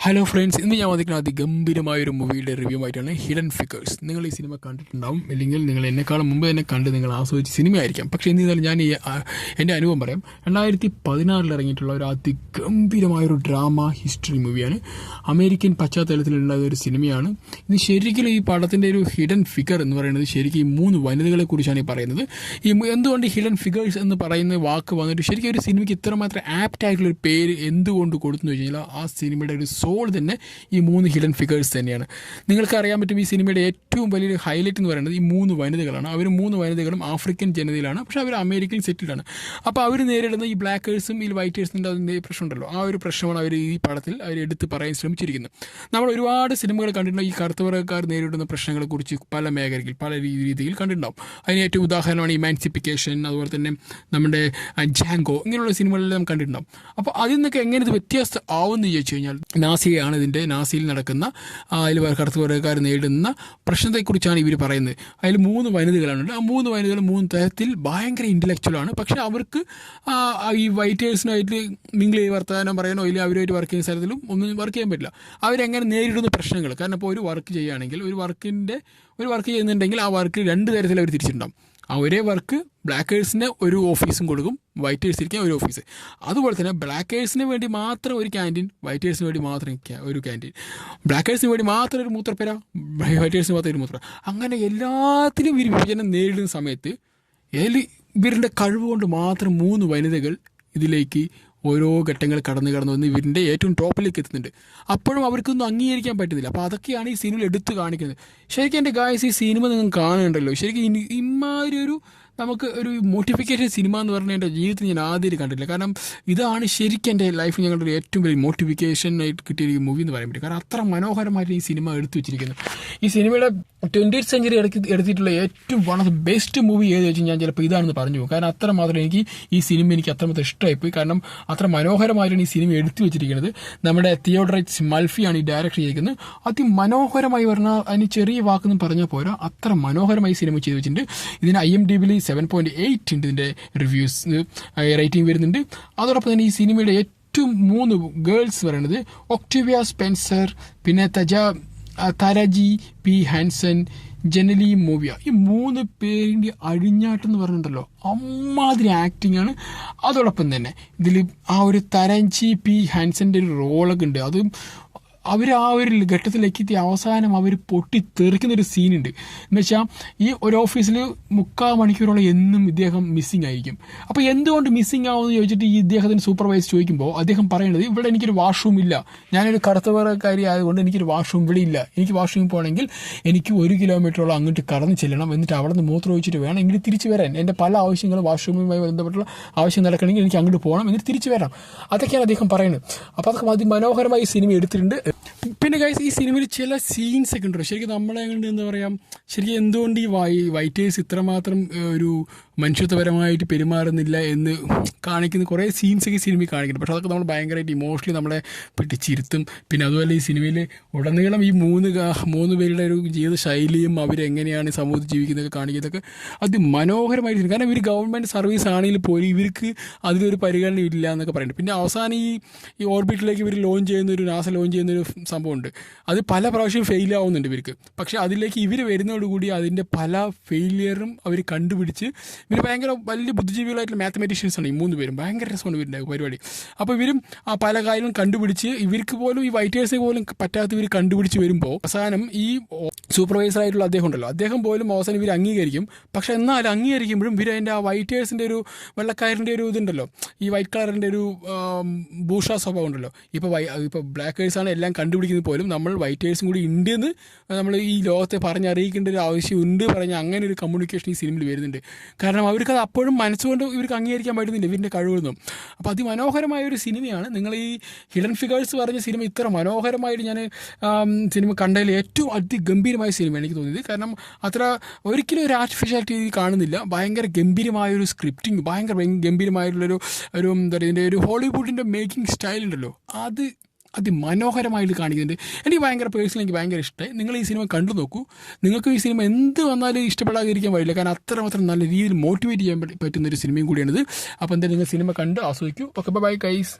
Hello friends, ഇന്ന് ഞാൻ വന്നിരിക്കുന്ന അതിഗംഭീരമായൊരു മൂവിയുടെ റിവ്യൂ ആയിട്ടാണ് ഹിഡൻ ഫിഗേഴ്സ്. നിങ്ങൾ ഈ സിനിമ കണ്ടിട്ടുണ്ടാവും, അല്ലെങ്കിൽ നിങ്ങൾ എന്നെക്കാളും മുമ്പ് തന്നെ കണ്ട് നിങ്ങൾ ആസ്വദിച്ച സിനിമയായിരിക്കാം. പക്ഷേ എന്നിരുന്നാലും ഞാൻ എൻ്റെ അനുഭവം പറയാം. 2016 ഇറങ്ങിയിട്ടുള്ള ഒരു അതിഗംഭീരമായൊരു ഡ്രാമ ഹിസ്റ്ററി മൂവിയാണ്. അമേരിക്കൻ പശ്ചാത്തലത്തിലുള്ള ഒരു സിനിമയാണ് ഇത്. ശരിക്കും ഈ പടത്തിൻ്റെ ഒരു ഹിഡൻ ഫിഗർ എന്ന് പറയുന്നത് ശരിക്കും ഈ 3 വനിതകളെ കുറിച്ചാണ് ഈ പറയുന്നത്. എന്തുകൊണ്ട് ഹിഡൻ ഫിഗേഴ്സ് എന്ന് പറയുന്ന വാക്ക് വന്നിട്ട് ശരിക്കും ഒരു സിനിമയ്ക്ക് ഇത്രമാത്രം ആപ്റ്റ് ആയിട്ടുള്ളൊരു പേര് എന്തുകൊണ്ട് കൊടുത്തു വെച്ച് കഴിഞ്ഞാൽ ആ സിനിമയുടെ ഒരു സോൾ തന്നെ ഈ 3 ഹിഡൻ ഫിഗേഴ്സ് തന്നെയാണ്. നിങ്ങൾക്ക് അറിയാൻ പറ്റും, ഈ സിനിമയുടെ ഏറ്റവും വലിയൊരു ഹൈലൈറ്റ് എന്ന് പറയുന്നത് ഈ 3 വനിതകളാണ്. അവർ 3 വനിതകളും ആഫ്രിക്കൻ ജനതയിലാണ്, പക്ഷേ അവർ അമേരിക്കയിൽ സെറ്റിൽഡാണ്. അപ്പോൾ അവർ നേരിടുന്ന ഈ ബ്ലാക്കേഴ്സും ഈ വൈറ്റേഴ്സിൻ്റെ അതിൻ്റെ പ്രശ്നമുണ്ടല്ലോ, ആ ഒരു പ്രശ്നമാണ് അവർ ഈ പടത്തിൽ അവർ എടുത്ത് പറയാൻ ശ്രമിച്ചിരിക്കുന്നത്. നമ്മൾ ഒരുപാട് സിനിമകൾ കണ്ടിട്ടുണ്ടാവും ഈ കറുത്തവർക്കാർ നേരിടുന്ന പ്രശ്നങ്ങളെക്കുറിച്ച് പല മേഖലയിൽ പല രീതിയിൽ കണ്ടിട്ടുണ്ടാവും. അതിന് ഏറ്റവും ഉദാഹരണമാണ് ഇമാൻസിപ്പിക്കേഷൻ, അതുപോലെ തന്നെ നമ്മുടെ ജാങ്കോ, ഇങ്ങനെയുള്ള സിനിമകളെല്ലാം കണ്ടിട്ടുണ്ടാവും. അപ്പോൾ അതിൽ നിന്നൊക്കെ എങ്ങനെ ഇത് വ്യത്യാസം ആവുമെന്ന് ചോദിച്ചു കഴിഞ്ഞാൽ, നാസിയാണ് നാസിയിൽ നടക്കുന്ന അതിൽ കറുത്തവർക്കാർ നേരിടുന്ന പ്രശ്നത്തെക്കുറിച്ചാണ് ഇവർ പറയുന്നത്. അതിൽ 3 വനിതകളാണ്. ആ 3 വനിതകൾ 3 തരത്തിൽ ഭയങ്കര ഇൻ്റലക്ച്വലാണ്. പക്ഷേ അവർക്ക് ഈ വൈറ്റേഴ്സിനായിട്ട് മിങ്കിൾ ചെയ്ത് വർത്തമാനം പറയാനോ ഇല്ലെങ്കിൽ അവരുമായിട്ട് വർക്ക് ചെയ്യുന്ന സ്ഥലത്തിലും ഒന്നും വർക്ക് ചെയ്യാൻ പറ്റില്ല. അവരെങ്ങനെ നേരിടുന്ന പ്രശ്നങ്ങൾ, കാരണം ഇപ്പോൾ ഒരു വർക്ക് ചെയ്യുകയാണെങ്കിൽ ഒരു വർക്ക് ചെയ്യുന്നുണ്ടെങ്കിൽ ആ വർക്ക് 2 തരത്തിൽ അവർ തിരിച്ചിട്ടുണ്ടാവും. ആ ഒരേ വർക്ക് ബ്ലാക്കേഴ്സിന് ഒരു ഓഫീസും കൊടുക്കും, വൈറ്റേഴ്സിരിക്കാൻ ഒരു ഓഫീസ്. അതുപോലെ തന്നെ ബ്ലാക്കേഴ്സിന് വേണ്ടി മാത്രം ഒരു ക്യാൻറ്റീൻ, വൈറ്റേഴ്സിന് വേണ്ടി മാത്രം ഒരു ക്യാൻറ്റീൻ, ബ്ലാക്കേഴ്സിന് വേണ്ടി മാത്രം ഒരു മൂത്രപ്പുര, വൈറ്റേഴ്സിന് മാത്രം ഒരു മൂത്ര. അങ്ങനെ എല്ലാത്തിലും ഇവർ വിഭജനം നേരിടുന്ന സമയത്ത് ഇവരുടെ കഴിവ് കൊണ്ട് മാത്രം 3 വനിതകൾ ഇതിലേക്ക് ഓരോ ഘട്ടങ്ങൾ കടന്ന് വന്ന് ഇവരുടെ ഏറ്റവും ടോപ്പിലേക്ക് എത്തുന്നുണ്ട്. അപ്പോഴും അവർക്കൊന്നും അംഗീകരിക്കാൻ പറ്റുന്നില്ല. അപ്പോൾ അതൊക്കെയാണ് ഈ സിനിമയിൽ എടുത്ത് കാണിക്കുന്നത്. ശരിക്കും എൻ്റെ ഗായ്സ്, ഈ സിനിമ നിങ്ങൾ കാണുന്നുണ്ടല്ലോ, ശരിക്കും ഇമാതിരി നമുക്ക് ഒരു മോട്ടിഫിക്കേഷൻ സിനിമ എന്ന് പറഞ്ഞാൽ എൻ്റെ ജീവിതത്തിൽ ഞാൻ ആദ്യമായിട്ട് കണ്ടിട്ടില്ല. കാരണം ഇതാണ് ശരിക്കും എൻ്റെ ലൈഫിൽ ഞങ്ങളുടെ ഏറ്റവും വലിയ മോട്ടിഫിക്കേഷൻ ആയിട്ട് കിട്ടിയ ഒരു മൂവി എന്ന് പറയാൻ പറ്റും. കാരണം അത്ര മനോഹരമായിട്ട് ഈ സിനിമ എടുത്തു വെച്ചിരിക്കുന്നത്. ഈ സിനിമയുടെ 20th സെഞ്ചുറി എടുത്തിട്ടുള്ള ഏറ്റവും one of the best movie ഏത് വെച്ചാൽ ഞാൻ ചിലപ്പോൾ ഇതാണെന്ന് പറഞ്ഞു പോകും. കാരണം അത്രമാത്രം ഈ സിനിമ എനിക്ക് അത്രമാത്രം ഇഷ്ടമായിപ്പോയി. കാരണം അത്ര മനോഹരമായിട്ടാണ് ഈ സിനിമ എടുത്തു വെച്ചിരിക്കുന്നത്. നമ്മുടെ തിയോഡറൈറ്റ്സ് മൽഫിയാണ് ഈ ഡയറക്റ്റ് ചെയ്തിരിക്കുന്നത്. അതിമനോഹരമായി പറഞ്ഞാൽ അതിന് ചെറിയ വാക്കൊന്നും പറഞ്ഞാൽ പോരാ, അത്ര മനോഹരമായി സിനിമ ചെയ്ത് വെച്ചിട്ടുണ്ട്. ഇതിന് IMDb 7.8 ഉണ്ട് ഇതിൻ്റെ റിവ്യൂസ് റേറ്റിംഗ് വരുന്നുണ്ട്. അതോടൊപ്പം തന്നെ ഈ സിനിമയുടെ ഏറ്റവും 3 ഗേൾസ് പറയുന്നത് ഒക്ടേവിയ സ്പെൻസർ, പിന്നെ തരജി പി ഹാൻസൺ, ജനലി മോവിയ. ഈ 3 പേരിൻ്റെ അഴിഞ്ഞാട്ടം എന്ന് പറഞ്ഞിട്ടുണ്ടല്ലോ, അമ്മാതിരി ആക്ടിങ് ആണ്. അതോടൊപ്പം തന്നെ ഇതിൽ ആ ഒരു തരജി പി ഹാൻസൻ്റെ ഒരു റോളൊക്കെ ഉണ്ട്. അത് അവർ ആ ഒരു ഘട്ടത്തിലേക്ക് എത്തി അവസാനം അവർ പൊട്ടിത്തെറിക്കുന്നൊരു സീനുണ്ട്. എന്ന് വെച്ചാൽ ഈ ഒരു ഓഫീസിൽ 3/4 മണിക്കൂറോളം എന്നും ഇദ്ദേഹം മിസ്സിങ് ആയിരിക്കും. അപ്പോൾ എന്തുകൊണ്ട് മിസ്സിങ് ആവുമെന്ന് ചോദിച്ചിട്ട് ഈ ഇദ്ദേഹത്തിന് സൂപ്പർവൈസർ ചോദിക്കുമ്പോൾ അദ്ദേഹം പറയുന്നത്, ഇവിടെ എനിക്കൊരു വാഷ്റൂം ഇല്ല, ഞാനൊരു കറുത്തവരക്കാരി ആയതുകൊണ്ട് എനിക്കൊരു വാഷ്റൂം ഇവിടെ ഇല്ല. എനിക്ക് വാഷ്റൂമിൽ പോകണമെങ്കിൽ എനിക്ക് 1 കിലോമീറ്ററോളം അങ്ങോട്ട് കടന്ന് ചെല്ലണം, എന്നിട്ട് അവിടെ നിന്ന് മൂത്രം ഒഴിച്ചിട്ട് വേണം ഇങ്ങനെ തിരിച്ചു വരാൻ. എൻ്റെ പല ആവശ്യങ്ങളും വാഷ്റൂമുമായി ബന്ധപ്പെട്ടുള്ള ആവശ്യം നടക്കണമെങ്കിൽ എനിക്ക് അങ്ങോട്ട് പോകണം, എന്നിട്ട് തിരിച്ചു വരാം. അതൊക്കെയാണ് അദ്ദേഹം പറയുന്നത്. അപ്പോൾ അതൊക്കെ അതിമനോഹരമായി സിനിമ എടുത്തിട്ടുണ്ട്. പിന്നെ ഗൈസ്, ഈ സിനിമയിൽ ചില സീൻസ് ഒക്കെ ഉണ്ടല്ലോ, ശരിക്കും നമ്മളെ കൊണ്ട് എന്താ പറയുക, ശരിക്കും എന്തുകൊണ്ട് ഈ വൈറ്റേഴ്സ് ഇത്രമാത്രം ഒരു മനുഷ്യത്വപരമായിട്ട് പെരുമാറുന്നില്ല എന്ന് കാണിക്കുന്ന കുറേ സീൻസൊക്കെ സിനിമയിൽ കാണിക്കുന്നുണ്ട്. പക്ഷേ അതൊക്കെ നമ്മൾ ഭയങ്കരമായിട്ട് ഇമോഷണലി നമ്മളെ പിടിച്ചിരുത്തും. പിന്നെ അതുപോലെ ഈ സിനിമയിൽ ഉടനീളം ഈ 3 പേരുടെ ഒരു ജീവിത ശൈലിയും അവരെങ്ങനെയാണ് സമൂഹത്തിൽ ജീവിക്കുന്നതൊക്കെ കാണിക്കുന്നതൊക്കെ മനോഹരമായിട്ട്. കാരണം ഇവർ ഗവൺമെൻറ് സർവീസ് ആണെങ്കിൽ പോലും ഇവർക്ക് അതിലൊരു പരിഗണന ഇല്ല എന്നൊക്കെ പറയുന്നുണ്ട്. പിന്നെ അവസാനം ഈ ഓർബിറ്റിലേക്ക് ഇവർ നാസ ലോഞ്ച് ചെയ്യുന്നൊരു സംഭവമുണ്ട്. അത് പല പ്രാവശ്യം ഫെയിൽ ആവുന്നുണ്ട് ഇവർക്ക്. പക്ഷേ അതിലേക്ക് ഇവർ വരുന്നതോടുകൂടി അതിൻ്റെ പല ഫെയിലിയറും അവർ കണ്ടുപിടിച്ച്, ഇവർ ഭയങ്കര വലിയ ബുദ്ധിജീവികളായിട്ടുള്ള മാത്തമാറ്റീഷ്യൻസ് ആണ് ഈ 3 പേരും. ഭയങ്കര രസമാണ് ഇവരുടെ പരിപാടി. അപ്പോൾ ഇവരും ആ പല കാര്യങ്ങളും കണ്ടുപിടിച്ച്, ഇവർക്ക് പോലും ഈ വൈറ്റേഴ്സിനെ പോലും പറ്റാത്തവർ കണ്ടുപിടിച്ച് വരുമ്പോൾ അവസാനം ഈ സൂപ്പർവൈസറായിട്ടുള്ള അദ്ദേഹം ഉണ്ടല്ലോ, അദ്ദേഹം പോലും അവസാനം ഇവർ അംഗീകരിക്കും. പക്ഷേ എന്നാൽ അംഗീകരിക്കുമ്പോഴും ഇവർ അതിൻ്റെ ആ വൈറ്റേഴ്സിൻ്റെ ഒരു വെള്ളക്കാരൻ്റെ ഒരു ഇതുണ്ടല്ലോ, ഈ വൈറ്റ് കളറിൻ്റെ ഒരു ബൂഷാ സ്വഭാവം ഉണ്ടല്ലോ. ഇപ്പോൾ ബ്ലാക്കേഴ്സാണ് എല്ലാം കണ്ടുപിടിക്കുന്നത് പോലും നമ്മൾ വൈറ്റേഴ്സും കൂടി ഉണ്ടെന്ന് നമ്മൾ ഈ ലോകത്തെ പറഞ്ഞറിയിക്കേണ്ട ഒരു ആവശ്യമുണ്ട് പറഞ്ഞ അങ്ങനെ ഒരു കമ്മ്യൂണിക്കേഷൻ ഈ സിനിമയിൽ വരുന്നുണ്ട്. കാരണം അവർക്കത് അപ്പോഴും മനസ്സുകൊണ്ട് ഇവർക്ക് അംഗീകരിക്കാൻ പറ്റുന്നില്ല ഇവരുടെ കഴിവൊന്നും. അപ്പോൾ അതിമനോഹരമായ ഒരു സിനിമയാണ്. നിങ്ങൾ ഈ ഹിഡൻ ഫിഗേഴ്സ് പറഞ്ഞ സിനിമ ഇത്ര മനോഹരമായിട്ട് ഞാൻ സിനിമ കണ്ടതിൽ ഏറ്റവും അതിഗംഭീരമായ സിനിമ എനിക്ക് തോന്നിയത്. കാരണം അത്ര ഒരിക്കലും ഒരു ആർട്ടിഫിഷ്യാലിറ്റി കാണുന്നില്ല. ഭയങ്കര ഗംഭീരമായൊരു സ്ക്രിപ്റ്റിംഗ്, ഭയങ്കര ഗംഭീരമായിട്ടുള്ളൊരു എന്താ പറയുക, ഇതിൻ്റെ ഒരു ഹോളിവുഡിൻ്റെ മേക്കിംഗ് സ്റ്റൈൽ ഉണ്ടല്ലോ, അത് അതിമനോഹരമായിട്ട് കാണിക്കുന്നുണ്ട്. എനിക്ക് പേഴ്സണലി ഭയങ്കര ഇഷ്ടമായി. നിങ്ങൾ ഈ സിനിമ കണ്ടു നോക്കൂ. നിങ്ങൾക്ക് ഈ സിനിമ എന്ത് വന്നാലും ഇഷ്ടപ്പെടാതിരിക്കാൻ വഴിയില്ല. കാരണം അത്രമാത്രം നല്ല രീതിയിൽ മോട്ടിവേറ്റ് ചെയ്യാൻ പറ്റുന്നൊരു സിനിമയും കൂടിയാണിത്. അപ്പോൾ എന്തായാലും നിങ്ങൾ സിനിമ കണ്ട് ആസ്വദിക്കൂ. Okay, bye guys.